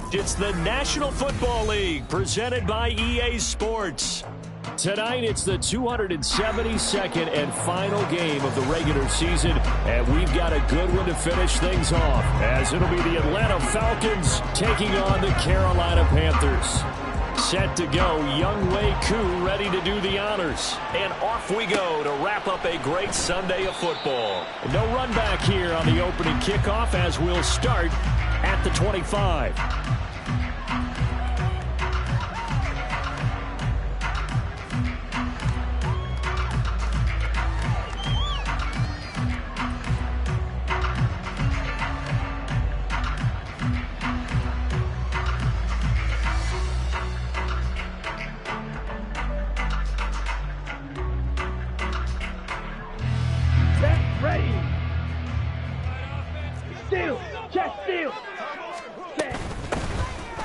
It's the National Football League presented by EA Sports. Tonight, it's the 272nd and final game of the regular season, and we've got a good one to finish things off, as it'll be the Atlanta Falcons taking on the Carolina Panthers. Set to go, Young Wei Koo ready to do the honors. And off we go to wrap up a great Sunday of football. No run back here on the opening kickoff as we'll start at the 25.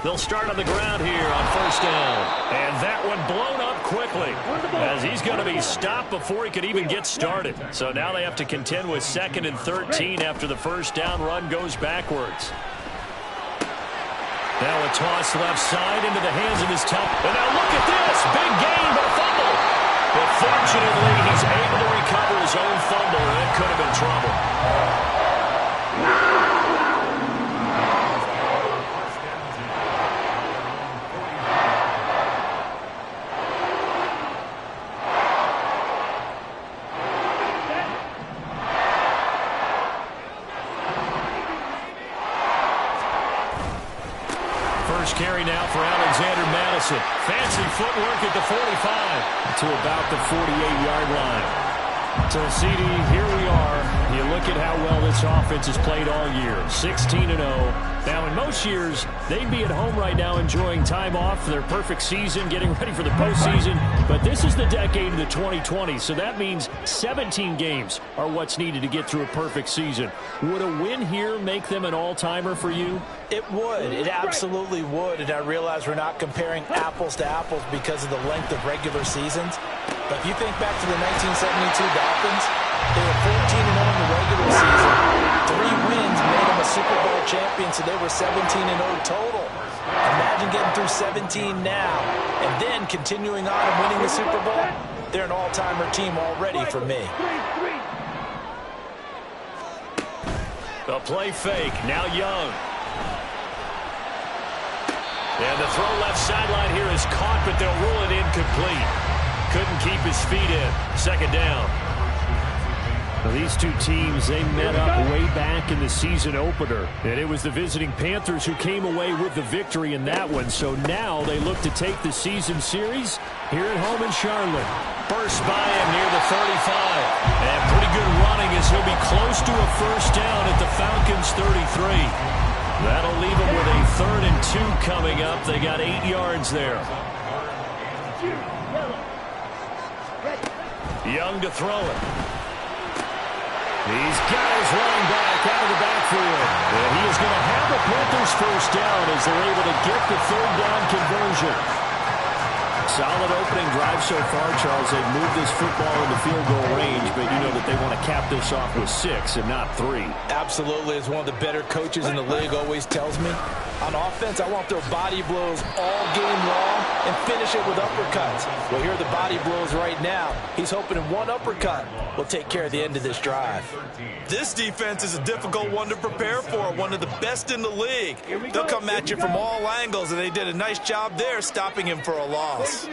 They'll start on the ground here on first down. And that one blown up quickly as he's going to be stopped before he could even get started. So now they have to contend with 2nd and 13 after the first down run goes backwards. Now a toss left side into the hands of his top. And now look at this. Big gain, but a fumble. But fortunately, he's able to recover his own fumble, and it could have been trouble. Carry now for Alexander Madison. Fancy footwork at the 45 to about the 48-yard line. So, CD, here we are. You look at how well this offense has played all year. 16-0. Now, in most years, they'd be at home right now enjoying time off for their perfect season, getting ready for the postseason. But this is the decade of the 2020s, so that means 17 games are what's needed to get through a perfect season. Would a win here make them an all-timer for you? It would. It absolutely would. And I realize we're not comparing apples to apples because of the length of regular seasons. But if you think back to the 1972 Dolphins, they were 14-0 in the regular season. 3 wins made them a Super Bowl champion, so they were 17-0 total. Imagine getting through 17 now and then continuing on and winning the Super Bowl. They're an all-timer team already for me. A play fake. Now Young. And the throw left sideline here is caught, but they'll rule it incomplete. Couldn't keep his feet in. 2nd down. Well, these two teams, they met up way back in the season opener. And it was the visiting Panthers who came away with the victory in that one. So now they look to take the season series here at home in Charlotte. Burst by him near the 35. And pretty good running as he'll be close to a first down at the Falcons' 33. That'll leave them with a 3rd and 2 coming up. They got 8 yards there. Young to throw it. He's got his running back out of the backfield. And he is going to have the Panthers first down as they're able to get the 3rd down conversion. Solid opening drive so far, Charles. They've moved this football into field goal range, but you know that they want to cap this off with 6 and not 3. Absolutely. As one of the better coaches in the league always tells me, on offense, I want their body blows all game long and finish it with uppercuts. Well, here are the body blows right now. He's hoping in one uppercut will take care of the end of this drive. This defense is a difficult one to prepare for, one of the best in the league. They'll come at you from all angles, and they did a nice job there stopping him for a loss.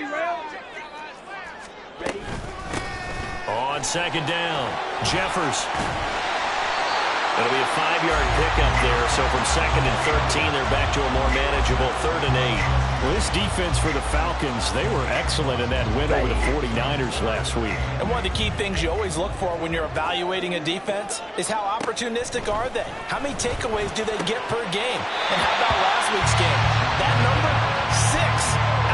On 2nd down, Jeffers. It'll be a 5-yard pickup there, so from 2nd and 13, they're back to a more manageable 3rd and 8. Well, this defense for the Falcons, they were excellent in that win over the 49ers last week. And one of the key things you always look for when you're evaluating a defense is how opportunistic are they? How many takeaways do they get per game? And how about last week's game? That number, 6.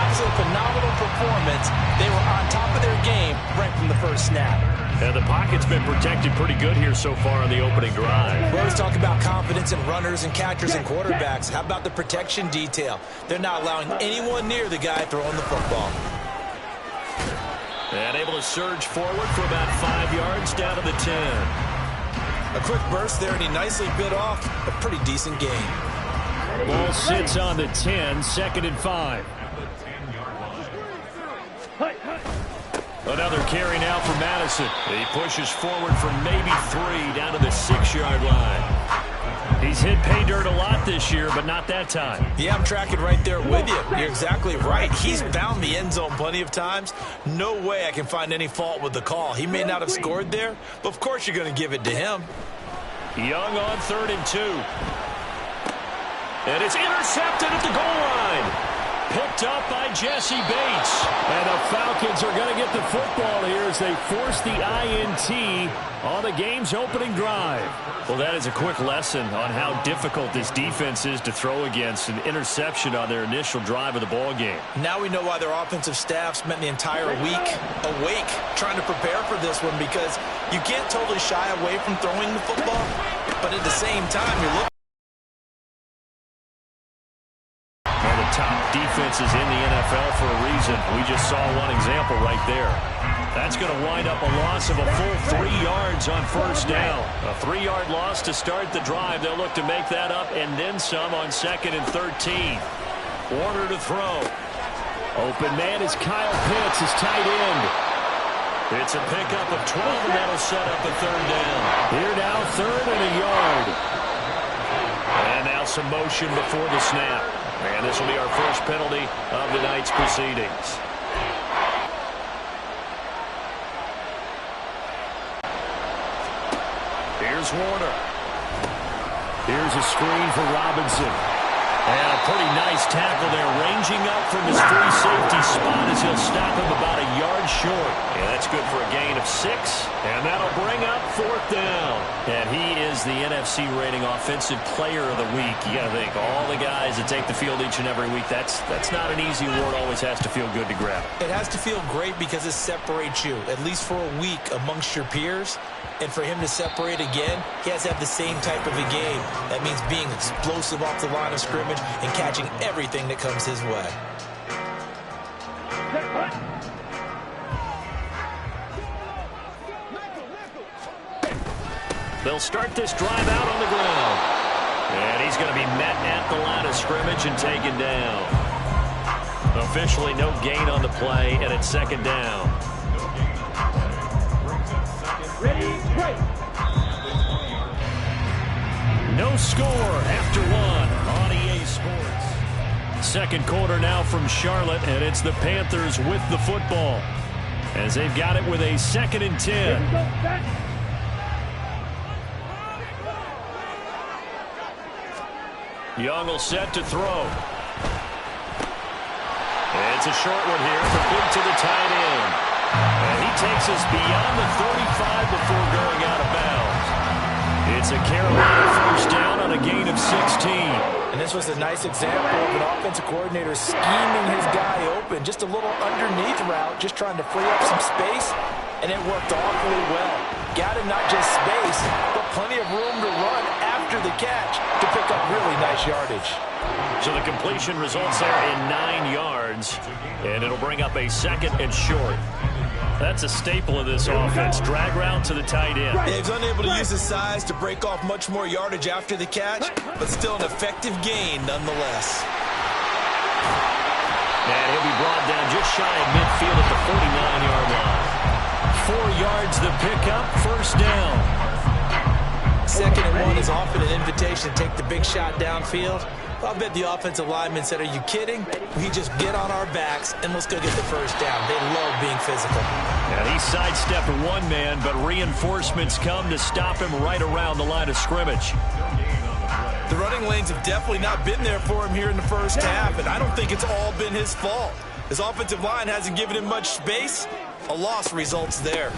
Absolute phenomenal performance. They were on top of their game right from the first snap. And the pocket's been protected pretty good here so far on the opening drive. We always talk about confidence in runners and catchers and quarterbacks. How about the protection detail? They're not allowing anyone near the guy throwing the football. And able to surge forward for about 5 yards down to the 10. A quick burst there, and he nicely bit off a pretty decent gain. Ball sits on the 10, 2nd and 5. Another carry now for Madison. He pushes forward for maybe 3 down to the 6-yard line. He's hit pay dirt a lot this year, but not that time. Yeah, I'm tracking right there with you. You're exactly right. He's found the end zone plenty of times. No way I can find any fault with the call. He may not have scored there, but of course you're going to give it to him. Young on 3rd and 2. And it's intercepted at the goal line. Picked up by Jesse Bates. And the Falcons are going to get the football here as they force the INT on the game's opening drive. Well, that is a quick lesson on how difficult this defense is to throw against an interception on their initial drive of the ball game. Now we know why their offensive staff spent the entire week awake trying to prepare for this one, because you can't totally shy away from throwing the football, but at the same time, you're looking. Top defenses in the NFL for a reason. We just saw one example right there. That's going to wind up a loss of a full 3 yards on 1st down. A 3-yard loss to start the drive. They'll look to make that up and then some on 2nd and 13. Warner to throw. Open man is Kyle Pitts, his tight end. It's a pickup of 12, and that'll set up a 3rd down. Here now, 3rd and a yard. And now some motion before the snap. And this will be our first penalty of the night's proceedings. Here's Warner. Here's a screen for Robinson. And a pretty nice tackle there, ranging up from his free safety spot as he'll stop him about a yard short. And that's good for a gain of 6. And that'll bring up 4th down. And he is the NFC rating offensive player of the week. You got to think, all the guys that take the field each and every week, that's not an easy award. Always has to feel good to grab. It has to feel great because it separates you, at least for a week, amongst your peers. And for him to separate again, he has to have the same type of a game. That means being explosive off the line of scrimmage and catching everything that comes his way. They'll start this drive out on the ground. And he's going to be met at the line of scrimmage and taken down. Officially no gain on the play, and it's 2nd down. No score after 1 on EA Sports. 2nd quarter now from Charlotte, and it's the Panthers with the football as they've got it with a 2nd and 10. Young will set to throw. It's a short one here, complete to the tight end. And he takes us beyond the 35 before going out of bounds. It's a Carolina 1st down on a gain of 16. And this was a nice example of an offensive coordinator scheming his guy open. Just a little underneath route, just trying to free up some space, and it worked awfully well. Got him not just space, but plenty of room to run after the catch to pick up really nice yardage. So the completion results there in 9 yards, and it'll bring up a 2nd and short. That's a staple of this offense. Drag route to the tight end. Yeah, he's unable to use his size to break off much more yardage after the catch, but still an effective gain nonetheless. And he'll be brought down just shy of midfield at the 49-yard line. 4 yards the pickup, 1st down. 2nd and 1 is often an invitation to take the big shot downfield. I bet the offensive lineman said, are you kidding? We just get on our backs and let's go get the 1st down. They love being physical. And he sidestepped one man, but reinforcements come to stop him right around the line of scrimmage. The running lanes have definitely not been there for him here in the 1st half, and I don't think it's all been his fault. His offensive line hasn't given him much space. A loss results there.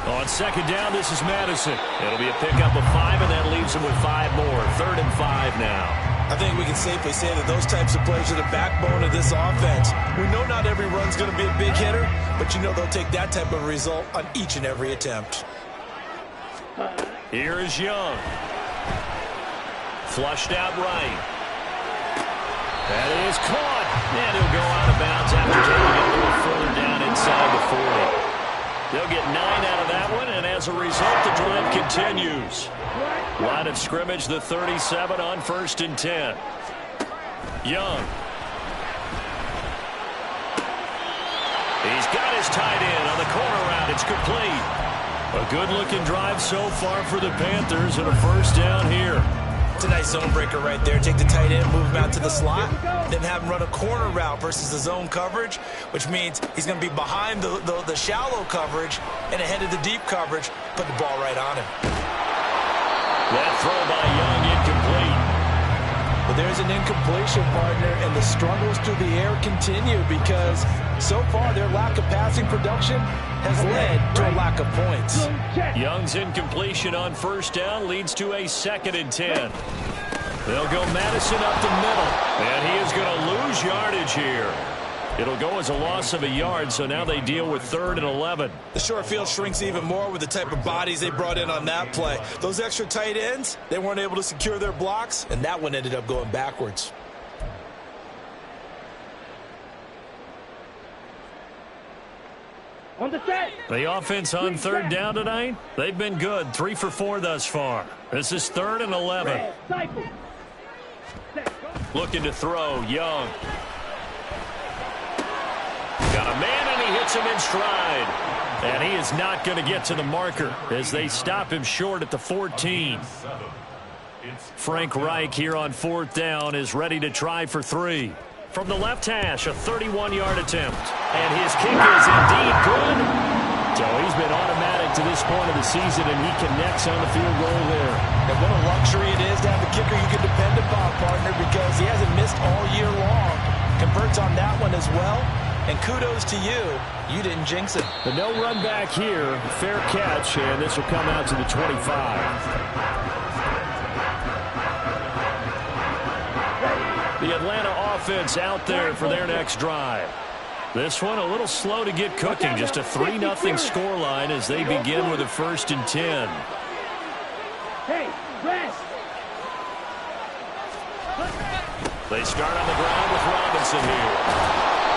On 2nd down, this is Madison. It'll be a pickup of 5, and that leaves him with 5 more. 3rd and 5 now. I think we can safely say that those types of plays are the backbone of this offense. We know not every run's going to be a big hitter, but you know they'll take that type of result on each and every attempt. Here is Young. Flushed out right. That is caught. And he'll go out of bounds after taking it a little further down inside the 40. They'll get 9 out of that one, and as a result, the drive continues. Line of scrimmage, the 37 on 1st and 10. Young. He's got his tight end on the corner route. It's complete. A good-looking drive so far for the Panthers and a first down here. It's a nice zone breaker right there. Take the tight end, move him out to the slot, then have him run a corner route versus the zone coverage, which means he's going to be behind the shallow coverage and ahead of the deep coverage. Put the ball right on him. That throw by Young incomplete. But there's an incompletion, partner, and the struggles through the air continue because so far their lack of passing production has led to a lack of points. Young's incompletion on first down leads to a 2nd and 10. They'll go Madison up the middle, and he is going to lose yardage here. It'll go as a loss of a yard, so now they deal with 3rd and 11. The short field shrinks even more with the type of bodies they brought in on that play. Those extra tight ends, they weren't able to secure their blocks, and that one ended up going backwards. On the set. The offense on 3rd down tonight, they've been good. 3 for 4 thus far. This is 3rd and 11. Looking to throw, Young. Got a man, and he hits him in stride. And he is not going to get to the marker as they stop him short at the 14. Frank Reich here on 4th down is ready to try for 3. From the left hash, a 31-yard attempt. And his kick is indeed good. So he's been automatic to this point of the season, and he connects on the field goal there. And what a luxury it is to have a kicker you can depend upon, partner, because he hasn't missed all year long. Converts on that one as well. And kudos to you. You didn't jinx it. But no run back here. Fair catch, and this will come out to the 25. The Atlanta offense out there for their next drive. This one a little slow to get cooking. Just a 3-0 scoreline as they begin with a 1st and 10. Hey, rest. They start on the ground with Robinson here.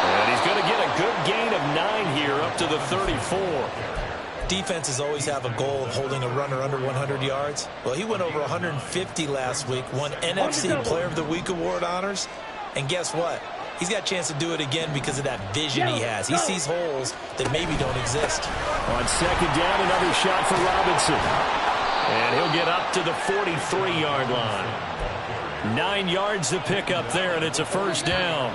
And he's going to get a good gain of 9 here up to the 34. Defenses always have a goal of holding a runner under 100 yards. Well, he went over 150 last week, won NFC Player of the Week award honors. And guess what? He's got a chance to do it again because of that vision he has. He sees holes that maybe don't exist. On 2nd down, another shot for Robinson. And he'll get up to the 43-yard line. 9 yards to pick up there, and it's a first down.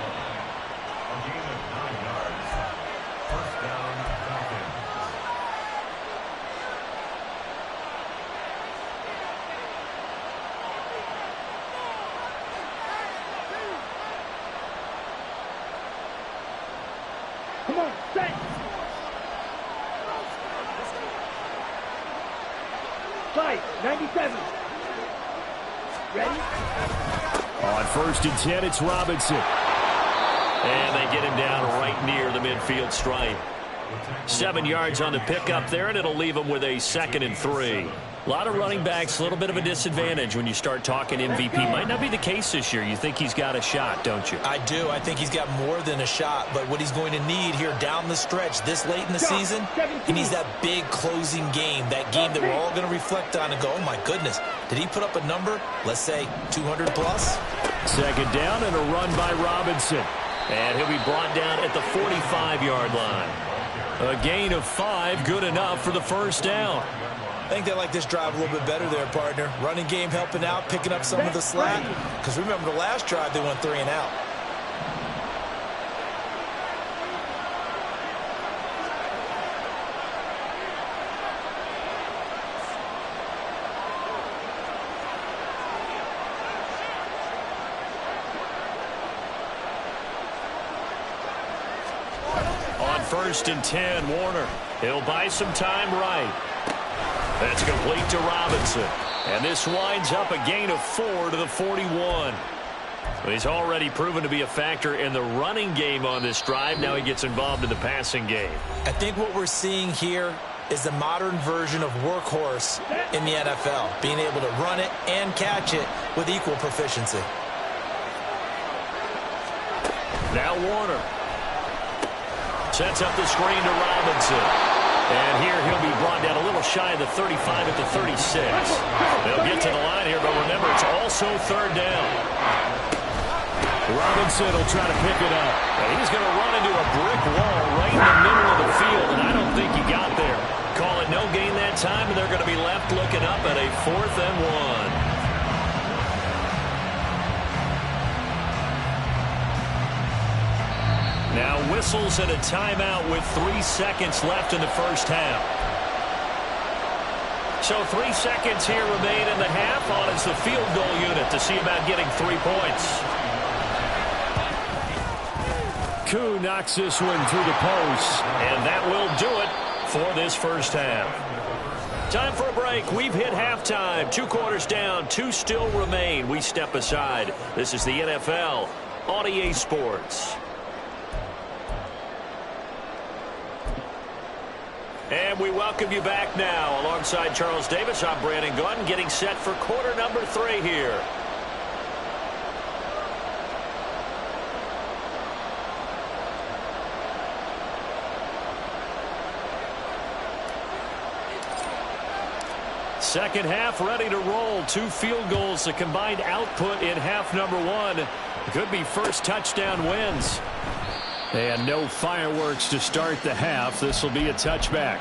Come on, set. Fight, 97. Ready? On 1st and 10, it's Robinson. And they get him down right near the midfield stripe. 7 yards on the pickup there, and it'll leave him with a 2nd and 3. A lot of running backs, a little bit of a disadvantage when you start talking MVP. Might not be the case this year. You think he's got a shot, don't you? I do. I think he's got more than a shot. But what he's going to need here down the stretch this late in the season, he needs that big closing game, that game that we're all going to reflect on and go, oh, my goodness, did he put up a number, let's say 200 plus? 2nd down and a run by Robinson. And he'll be brought down at the 45-yard line. A gain of 5, good enough for the first down. I think they like this drive a little bit better there, partner. Running game helping out, picking up some of the slack. Because remember, the last drive, they went 3 and out. On 1st and 10, Warner. He'll buy some time right. That's complete to Robinson. And this winds up a gain of 4 to the 41. He's already proven to be a factor in the running game on this drive. Now he gets involved in the passing game. I think what we're seeing here is the modern version of workhorse in the NFL, being able to run it and catch it with equal proficiency. Now Warner sets up the screen to Robinson. And here he'll be brought down a little shy of the 35 at the 36. They'll get to the line here, but remember, it's also 3rd down. Robinson will try to pick it up. And he's going to run into a brick wall right in the middle of the field, and I don't think he got there. Call it no gain that time, and they're going to be left looking up at a 4th and 1. Now whistles and a timeout with 3 seconds left in the first half. So 3 seconds here remain in the half. On is the field goal unit to see about getting 3 points. Koo knocks this one through the post, and that will do it for this first half. Time for a break. We've hit halftime. 2 quarters down, 2 still remain. We step aside. This is the NFL on EA Sports. And we welcome you back now. Alongside Charles Davis, I'm Brandon Gunn, getting set for quarter number 3 here. Second half ready to roll. 2 field goals, the combined output in half number 1. Could be first touchdown wins. And no fireworks to start the half. This will be a touchback.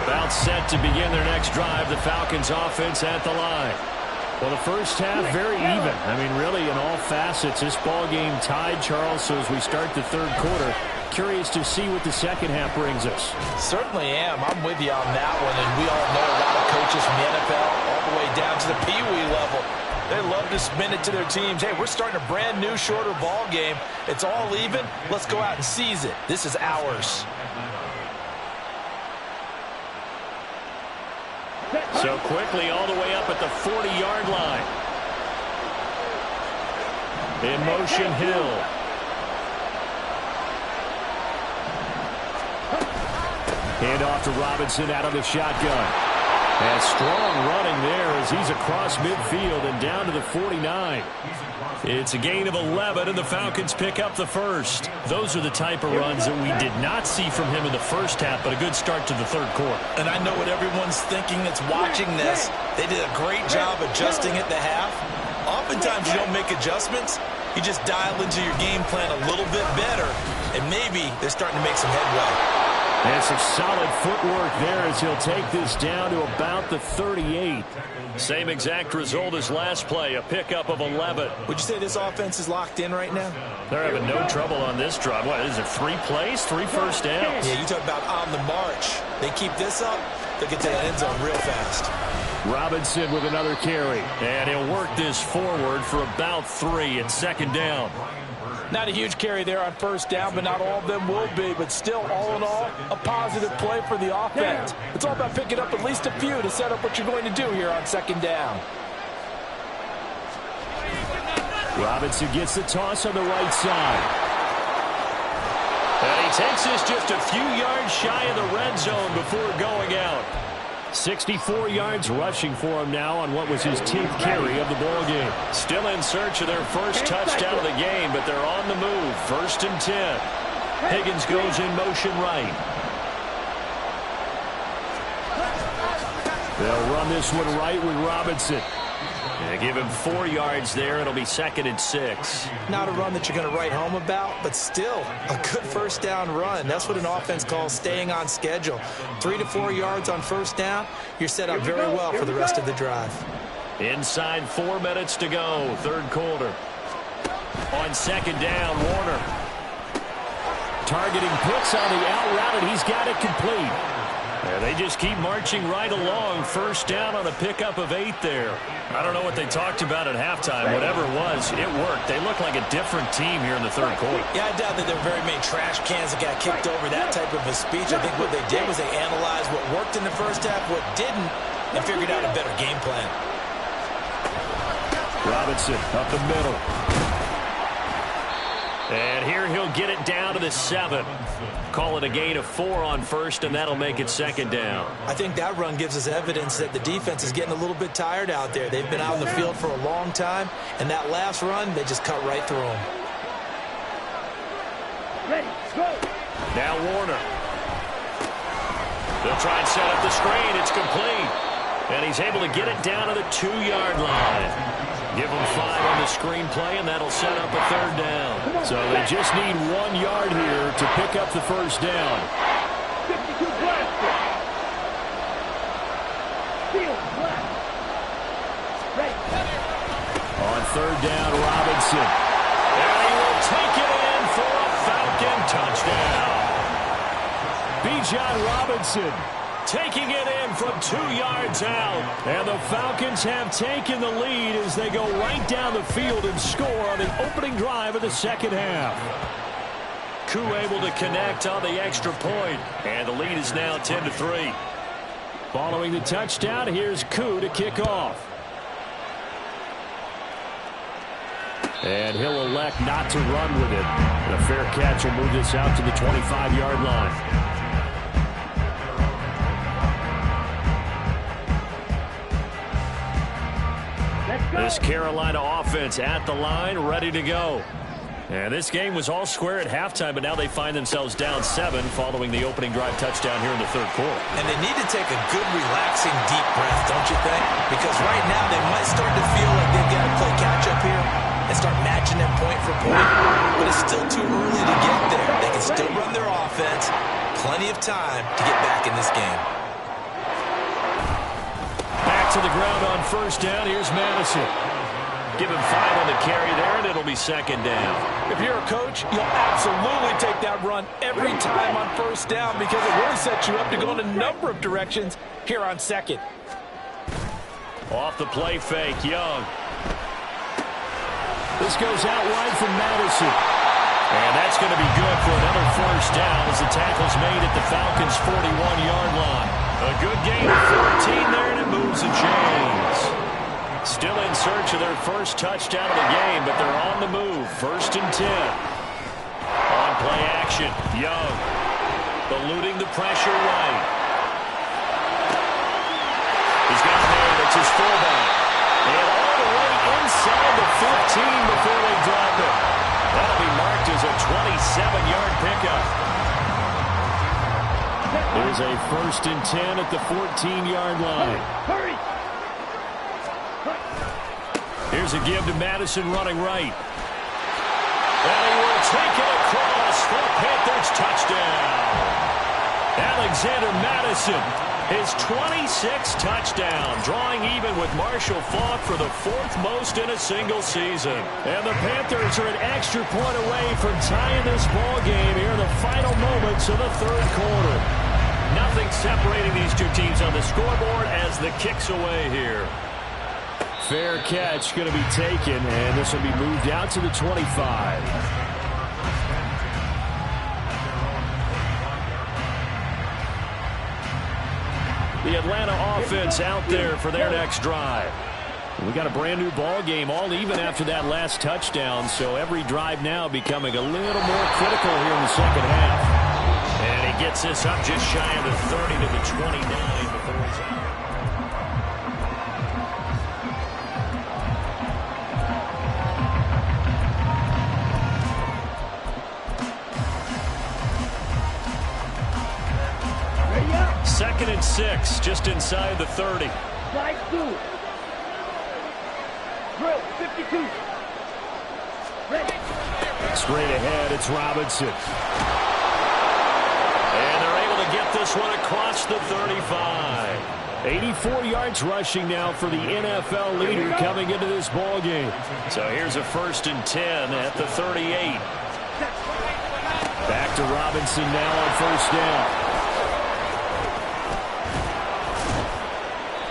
About set to begin their next drive. The Falcons offense at the line. Well, the first half, very even. I mean, really, in all facets, this ball game tied, Charles. So as we start the third quarter, curious to see what the second half brings us. Certainly am. I'm with you on that one. And we all know a lot of coaches from the NFL all the way down to the Pee-wee level. They love to spin it to their teams. Hey, we're starting a brand new, shorter ball game. It's all even. Let's go out and seize it. This is ours. So quickly all the way up at the 40-yard line. In motion, Hill. Hand off to Robinson out of the shotgun. And strong running there as he's across midfield and down to the 49. It's a gain of 11, and the Falcons pick up the first. Those are the type of runs that we did not see from him in the first half, but a good start to the third quarter. And I know what everyone's thinking that's watching this. They did a great job adjusting at the half. Oftentimes you don't make adjustments. You just dial into your game plan a little bit better, and maybe they're starting to make some headway. And some solid footwork there as he'll take this down to about the 38. Same exact result as last play, a pickup of 11. Would you say this offense is locked in right now? They're having no trouble on this drive. What, is it 3 plays, 3 first downs? Yeah, you talk about on the march. They keep this up, they'll get to the end zone real fast. Robinson with another carry. And he'll work this forward for about 3 at second down. Not a huge carry there on first down, but not all of them will be. But still, all in all, a positive play for the offense. It's all about picking up at least a few to set up what you're going to do here on second down. Robinson gets the toss on the right side. And he takes this just a few yards shy of the red zone before going out. 64 yards rushing for him now on what was his 10th carry of the ball game. Still in search of their first touchdown of the game, but they're on the move. 1st and 10. Higgins goes in motion right. They'll run this one right with Robinson. They give him 4 yards there. It'll be 2nd and 6. Not a run that you're going to write home about, but still a good first down run. That's what an offense calls staying on schedule. 3 to 4 yards on first down. You're set up very well for the rest of the drive. Inside 4 minutes to go, third quarter. On second down, Warner. Targeting Pitts on the out route, and he's got it complete. And they just keep marching right along. First down on a pickup of 8 there. I don't know what they talked about at halftime. Whatever it was, it worked. They look like a different team here in the third quarter. Yeah, I doubt that there were very many trash cans that got kicked over, that type of a speech. I think what they did was they analyzed what worked in the first half, what didn't, and figured out a better game plan. Robinson up the middle. And here he'll get it down to the 7. Call it a gain of 4 on first, and that'll make it second down. I think that run gives us evidence that the defense is getting a little bit tired out there. They've been out in the field for a long time, and that last run, they just cut right through them. Ready, go. Now Warner. They'll try and set up the screen. It's complete. And he's able to get it down to the 2-yard line. Give him 5 on the screenplay, and that'll set up a 3rd down. So they just need 1 yard here to pick up the 1st down. 52 blaster. Field left. Ready. On 3rd down, Robinson. And he will take it in for a Falcon touchdown. Bijan Robinson taking it in from 2 yards out. And the Falcons have taken the lead as they go right down the field and score on the opening drive of the 2nd half. Koo able to connect on the extra point, and the lead is now 10-3. Following the touchdown, here's Koo to kick off. And he'll elect not to run with it. And a fair catch will move this out to the 25-yard line. This Carolina offense at the line, ready to go. And this game was all square at halftime, but now they find themselves down 7 following the opening drive touchdown here in the 3rd quarter. And they need to take a good, relaxing, deep breath, don't you think? Because right now they might start to feel like they've got to play catch-up here and start matching them point for point. But it's still too early to get there. They can still run their offense. Plenty of time to get back in this game. Back to the ground on 1st down. Here's Madison. Give him 5 on the carry there, and it'll be 2nd down. If you're a coach, you'll absolutely take that run every time on 1st down because it really sets you up to go in a number of directions here on 2nd. Off the play fake, Young. This goes out wide from Madison. And that's going to be good for another 1st down as the tackle's made at the Falcons' 41-yard line. A good gain of 14 there, and it moves the chains. Still in search of their 1st touchdown of the game, but they're on the move. 1st and 10. On play action, Young. Eluding the pressure right. He's got a man. It's his fullback. And all the way inside the 15 before they drop it. That'll be marked as a 27-yard pickup. There's a 1st and 10 at the 14-yard line. Hurry! Here's a give to Madison running right. And he will take it across for a Panthers touchdown. Alexander Madison, his 26th touchdown, drawing even with Marshall Faulk for the 4th most in a single season. And the Panthers are an extra point away from tying this ball game here in the final moments of the 3rd quarter. Nothing separating these two teams on the scoreboard as the kick's away here. Fair catch going to be taken, and this will be moved out to the 25. The Atlanta offense out there for their next drive. We got a brand new ball game, all even after that last touchdown, so every drive now becoming a little more critical here in the 2nd half. And he gets this up just shy of the 30 to the 29 before he's out. Second and 6, just inside the 30. Slide 2. Drill, 52. Ready. Straight ahead, it's Robinson. And they're able to get this one across the 35. 84 yards rushing now for the NFL leader coming into this ball game. So here's a 1st and 10 at the 38. Back to Robinson now on 1st down.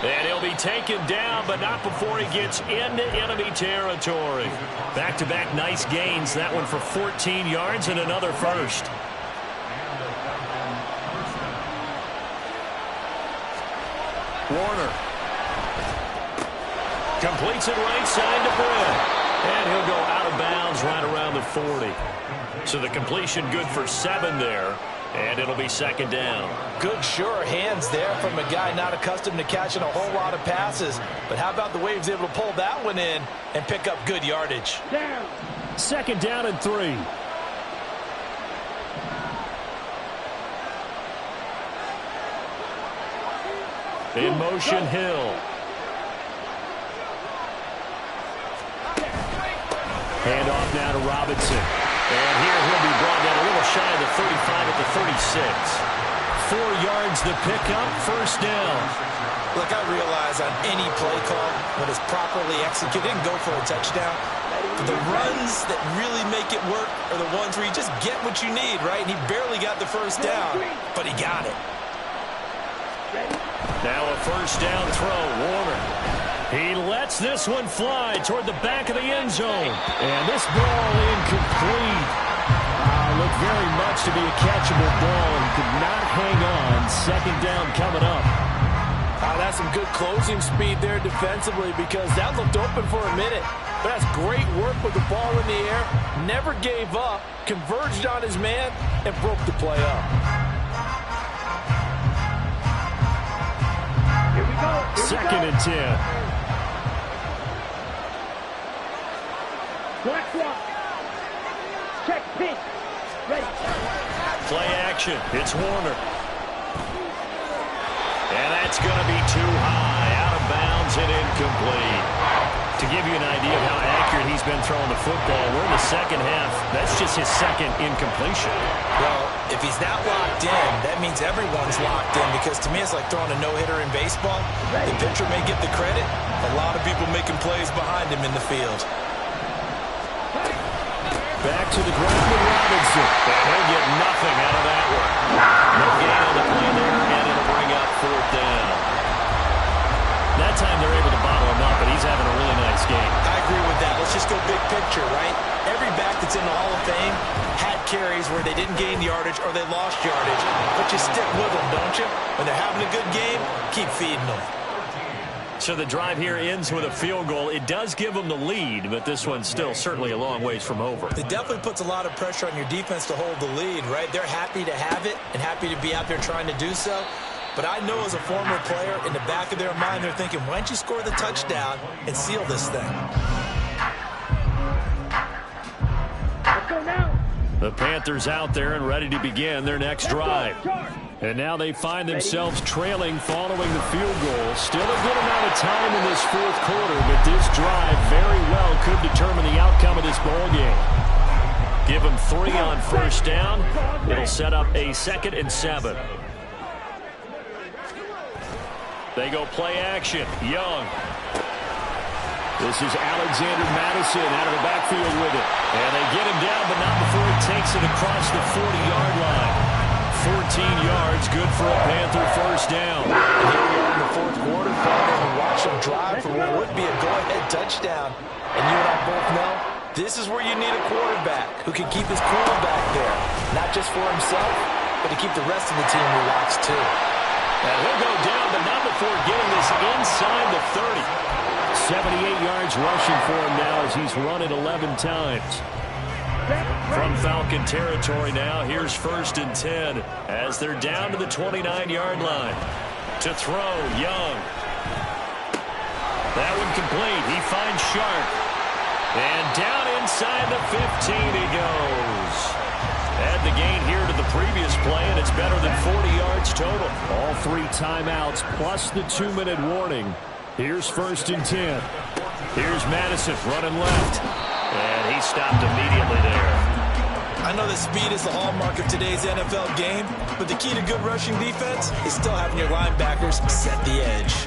And he'll be taken down, but not before he gets into enemy territory. Back-to-back nice gains. That one for 14 yards and another 1st. Warner. Completes it right side to Britt. And he'll go out of bounds right around the 40. So the completion good for 7 there. And it'll be 2nd down. Good, sure hands there from a guy not accustomed to catching a whole lot of passes. But how about the way he was able to pull that one in and pick up good yardage? Down. 2nd down and 3. In motion, Hill. Hand off now to Robinson. And here he'll be brought down a little shy of the 35 at the 36. 4 yards the pickup, first down. Look, I realize on any play call, when it's properly executed, and go for a touchdown, the runs that really make it work are the ones where you just get what you need, right? And he barely got the first down, but he got it. Now a first down throw, Warner. He lets this one fly toward the back of the end zone. And this ball incomplete. Looked very much to be a catchable ball and could not hang on. Second down coming up. That's some good closing speed there defensively because that looked open for a minute. But that's great work with the ball in the air. Never gave up, converged on his man, and broke the play up. Here we go. Second and 10. Black swap. Check pink. Ready. Play action. It's Warner. And that's going to be too high. Out of bounds and incomplete. To give you an idea of how accurate he's been throwing the football, we're in the second half. That's just his second incompletion. Well, if he's not locked in, that means everyone's locked in because to me it's like throwing a no-hitter in baseball. The pitcher may get the credit. A lot of people making plays behind him in the field. Back to the ground with Robinson. And he'll get nothing out of that one. No gain on the play there, and it'll bring up fourth down. That time they're able to bottle him up, but he's having a really nice game. I agree with that. Let's just go big picture, right? Every back that's in the Hall of Fame had carries where they didn't gain yardage or they lost yardage. But you stick with them, don't you? When they're having a good game, keep feeding them. So the drive here ends with a field goal. It does give them the lead, but this one's still certainly a long ways from over. It definitely puts a lot of pressure on your defense to hold the lead, right? They're happy to have it and happy to be out there trying to do so. But I know as a former player, in the back of their mind, they're thinking, why don't you score the touchdown and seal this thing? Let's go now. The Panthers out there and ready to begin their next drive. And now they find themselves trailing following the field goal. Still a good amount of time in this fourth quarter, but this drive very well could determine the outcome of this ball game. Give them 3 on first down. It'll set up a 2nd and 7. They go play action. Young. This is Alexander Madison out of the backfield with it. And they get him down, but not before he takes it across the 40-yard line. 14 yards, good for a Panther first down. And here we are in the fourth quarter, and watch them drive for what would be a go-ahead touchdown. And you and I both know this is where you need a quarterback who can keep his cool back there. Not just for himself, but to keep the rest of the team relaxed too. And he'll go down, but not before getting this inside the 30. 78 yards rushing for him now as he's run it 11 times. From Falcon territory now, here's 1st and 10 as they're down to the 29-yard line. To throw, Young. That one complete. He finds Sharp. And down inside the 15 he goes. Add the gain here to the previous play, and it's better than 40 yards total. All 3 timeouts plus the 2-minute warning. Here's 1st and 10. Here's Madison running left. And he stopped immediately there. I know that speed is the hallmark of today's NFL game, but the key to good rushing defense is still having your linebackers set the edge.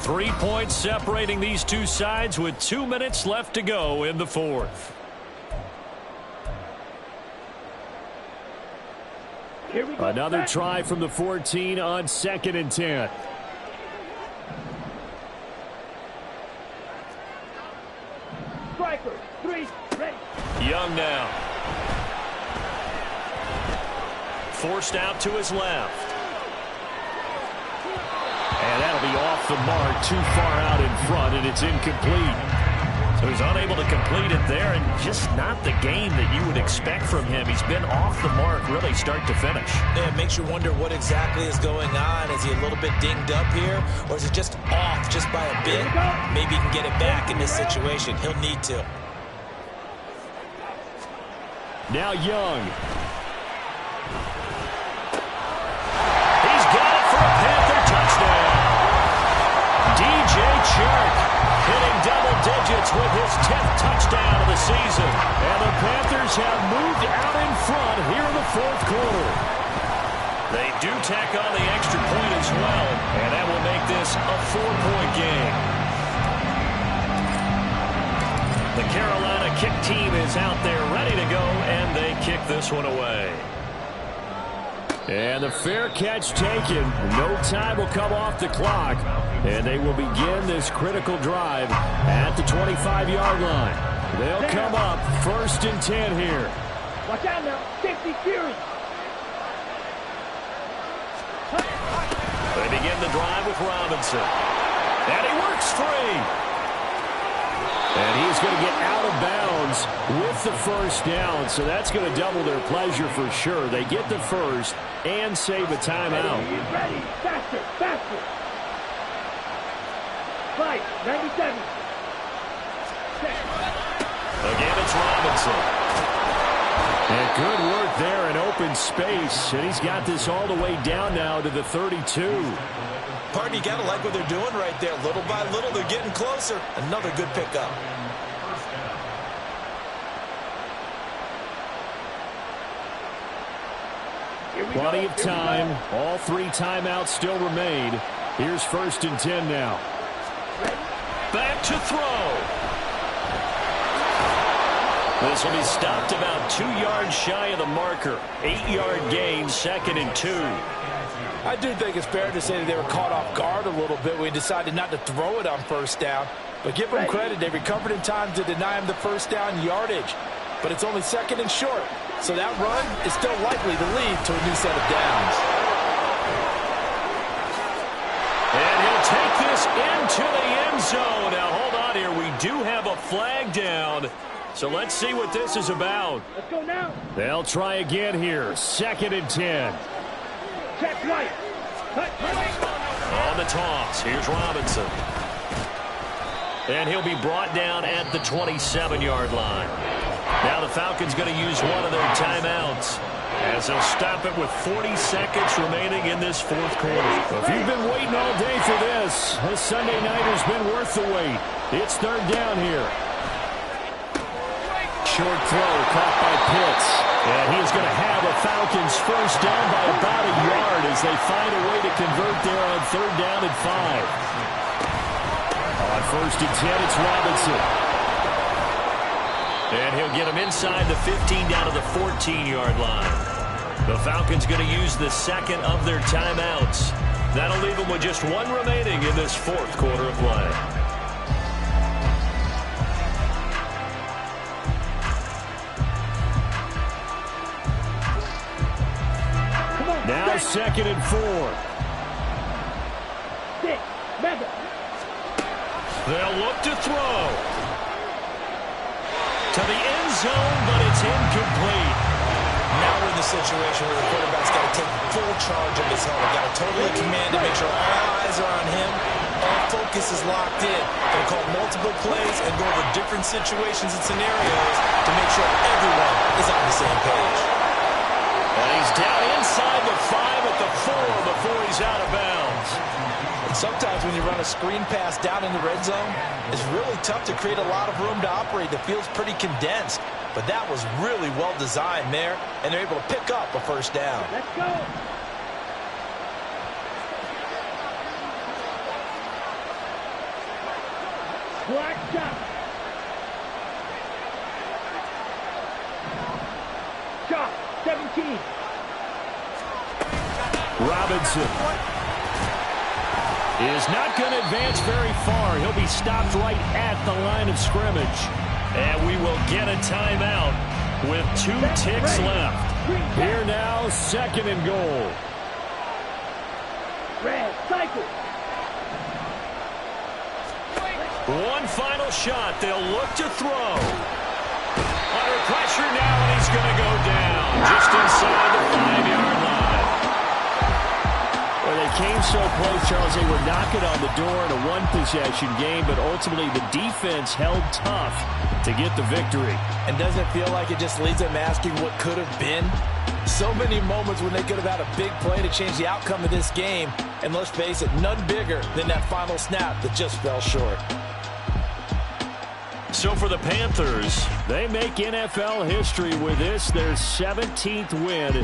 Three points separating these two sides with 2 minutes left to go in the fourth. Here we go. Another try from the 14 on 2nd and 10. Striker, 3, ready. Young now. Forced out to his left. And that'll be off the mark, too far out in front, and it's incomplete. So he's unable to complete it there, and just not the game that you would expect from him. He's been off the mark really start to finish. Yeah, it makes you wonder what exactly is going on. Is he a little bit dinged up here, or is it just off just by a bit? Maybe he can get it back in this situation. He'll need to. Now Young. with his 10th touchdown of the season. And the Panthers have moved out in front here in the fourth quarter. They do tack on the extra point as well, and that will make this a 4-point game. The Carolina kick team is out there ready to go, and they kick this one away. And the fair catch taken. No time will come off the clock. And they will begin this critical drive at the 25-yard line. They'll come up 1st and 10 here. Watch out now. Safety Fury. They begin the drive with Robinson. And he works free. And he's going to get out of bounds with the first down, so that's going to double their pleasure for sure. They get the first and save a timeout. Ready. Faster. Faster. 5, 97. Again, it's Robinson. And good work there in open space. And he's got this all the way down now to the 32. Pardon, you got to like what they're doing right there. Little by little, they're getting closer. Another good pickup. Plenty of time. All 3 timeouts still remain. Here's 1st and 10 now. Back to throw. This will be stopped about 2 yards shy of the marker. 8-yard gain, 2nd and 2. I do think it's fair to say that they were caught off guard a little bit when we decided not to throw it on first down. But give them credit, they recovered in time to deny him the first down yardage. But it's only 2nd and short, so that run is still likely to lead to a new set of downs. And he'll take this into the end zone. Now, hold on here. We do have a flag down. So let's see what this is about. Let's go now. They'll try again here. 2nd and 10. Check right. On the toss, here's Robinson. And he'll be brought down at the 27-yard line. Now the Falcons going to use one of their timeouts as they'll stop it with 40 seconds remaining in this fourth quarter. If you've been waiting all day for this Sunday night has been worth the wait. It's 3rd down here. Short throw caught by Pitts. And he is going to have the Falcons first down by about a yard as they find a way to convert there on 3rd down and 5. On 1st and 10, it's Robinson. And he'll get him inside the 15 down to the 14-yard line. The Falcons going to use the 2nd of their timeouts. That'll leave them with just 1 remaining in this 4th quarter of play. Now 2nd and 4. 6, Madden. They'll look to throw. To the end zone, but it's incomplete. Now we're in the situation where the quarterback's got to take full charge of his helmet. Got to totally command to make sure all eyes are on him. All focus is locked in. Going to call multiple plays and go over different situations and scenarios to make sure everyone is on the same page. And he's down inside the 5 at the 4 before he's out of bounds. And sometimes when you run a screen pass down in the red zone, it's really tough to create a lot of room to operate. The field's pretty condensed. But that was really well designed there, and they're able to pick up a first down. Let's go. Black shot. Shot. 17. Robinson is not going to advance very far. He'll be stopped right at the line of scrimmage. And we will get a timeout with 2 ticks left. Here now, 2nd and goal. Red, cycle. One final shot. They'll look to throw. Under pressure now, and he's going to go down just inside the 5-yard line. Well, they came so close, Charles. They were knocking on the door in a one-possession game, but ultimately the defense held tough to get the victory. And doesn't it feel like it just leaves them asking what could have been? So many moments when they could have had a big play to change the outcome of this game. And let's face it, none bigger than that final snap that just fell short. So for the Panthers, they make NFL history with this, their 17th win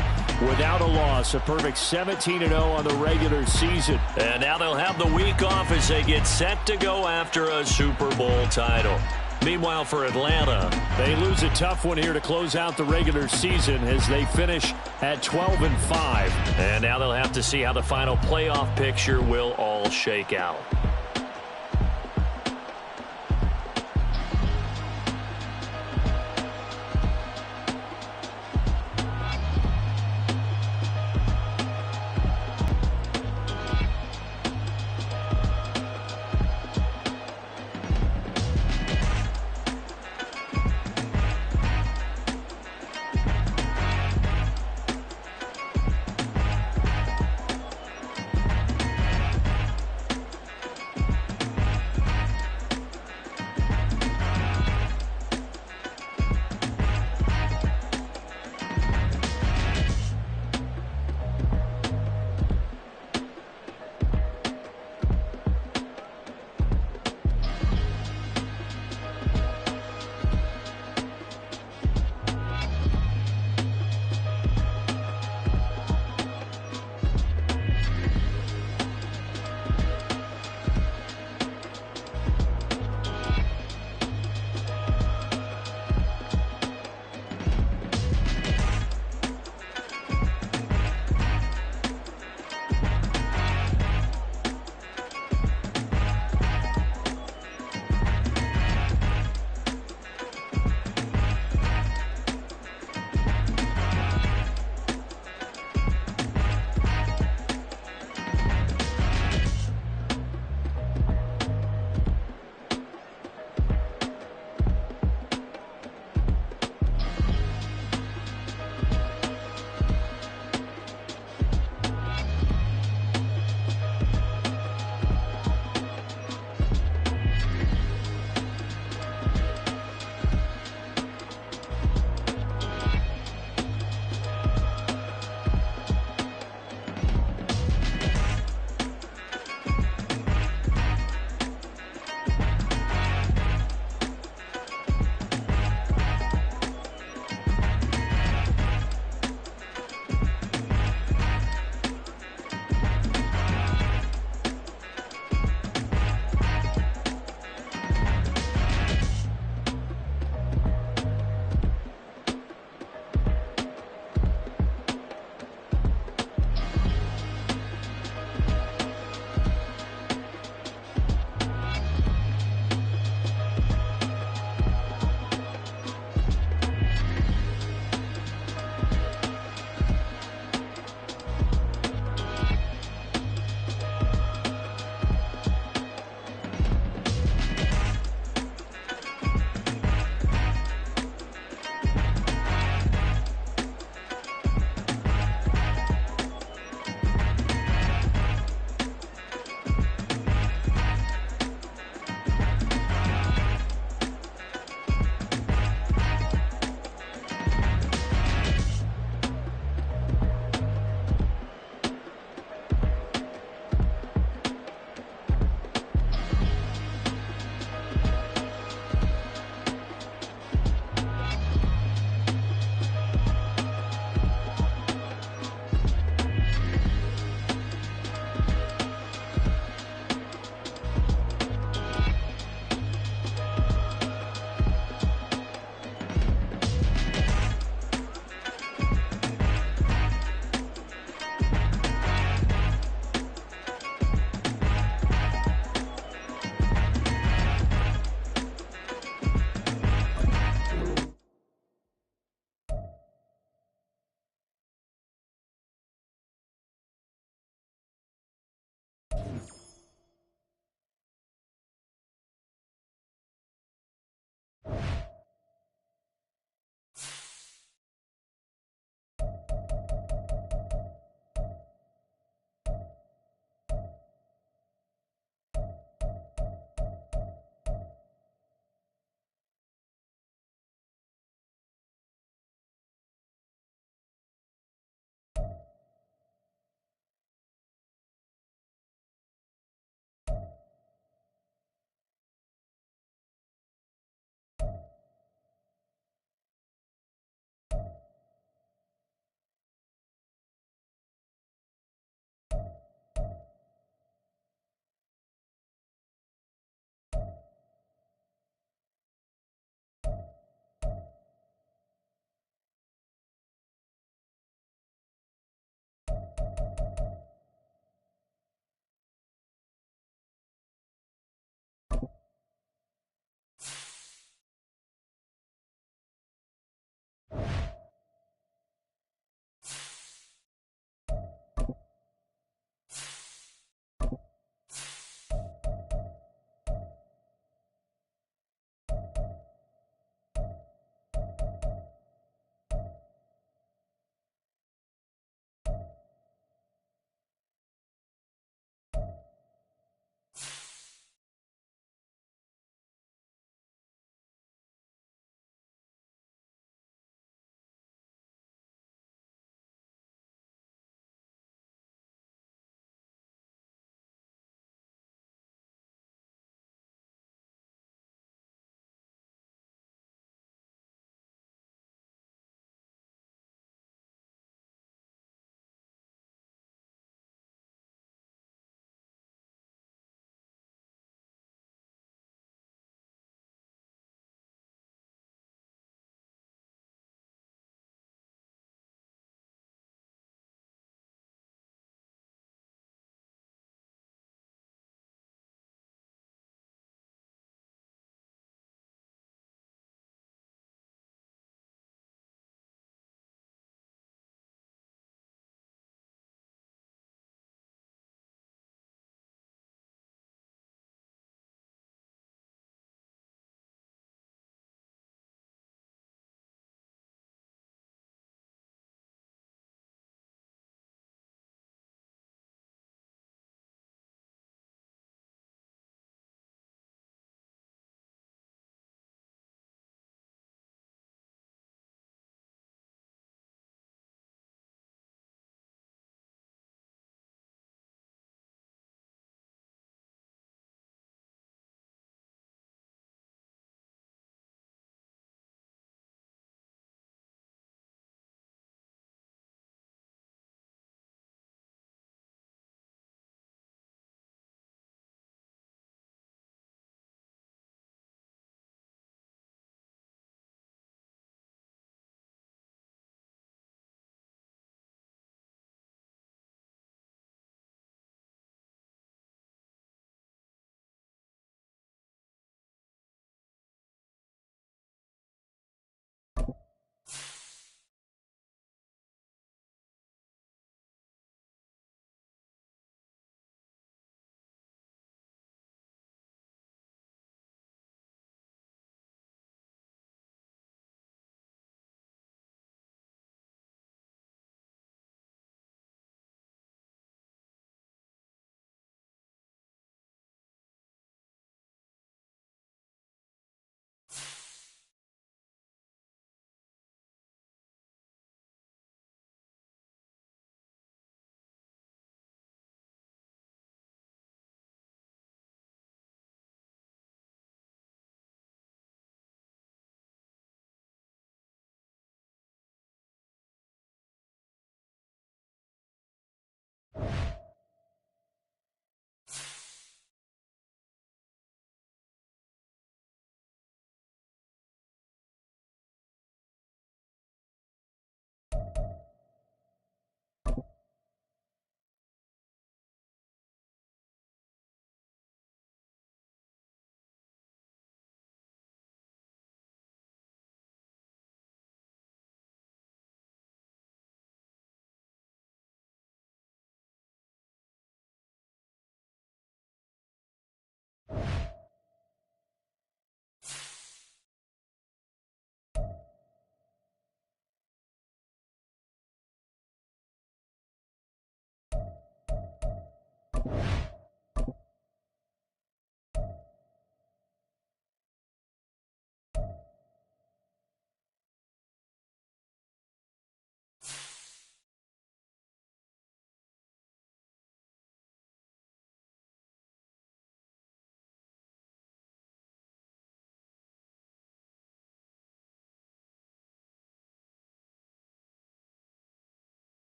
without a loss. A perfect 17-0 on the regular season. And now they'll have the week off as they get set to go after a Super Bowl title. Meanwhile, for Atlanta, they lose a tough one here to close out the regular season as they finish at 12-5. And now they'll have to see how the final playoff picture will all shake out.